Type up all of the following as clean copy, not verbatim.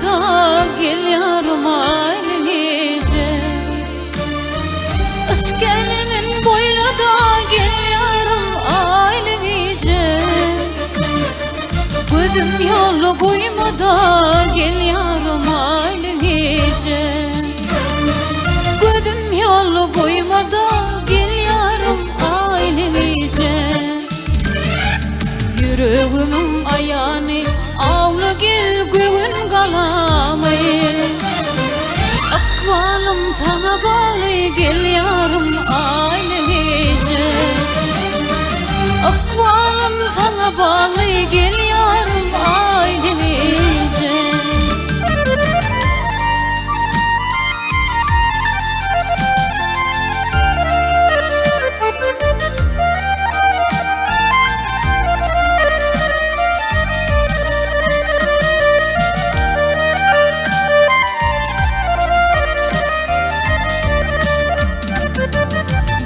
da gel yarım ailece. Kış gelinin boylu da gel yarım ailece. Gözüm yolu koyma da gel yarım ailece. Gözüm yolu koyma da gel yarım ailece. Yüreğimin ayağını avla gel göğün kalamı. Akvalım sana bağlı gel yarım ailece. Akvalım sana bağlı gel yarım ailece.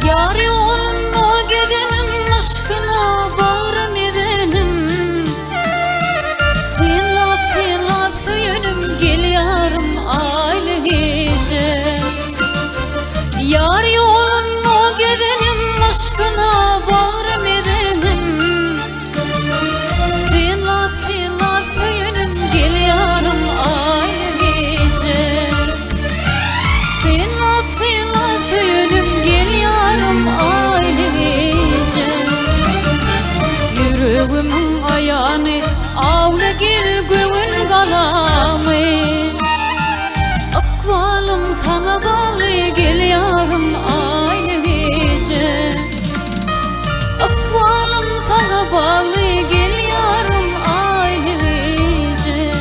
Yar yolunda gidenim aşkına bağrım edenim. Sıylat yönüm gel yarım ailece. Yar yolunda gidenim aşkına bağrım edenim. Sıylat yönüm gel yarım ailece. Sıylat yönüm gel yarım ailece. Yüreğimin ayağını avla gel göğün kalamı. Akvalım sana bağlı gel yarım ailece. Akvalım sana bağlı gel yarım ailece.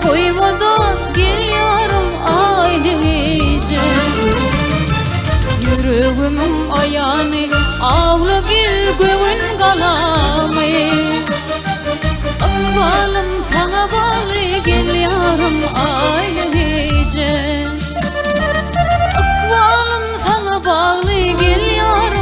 Koyma da gel yarım ailece. Yüreğimin ayağını avla gel göğün kalamı. Akvalım sana bağlı gel yarım ailece. Akvalım sana bağlı gel yarım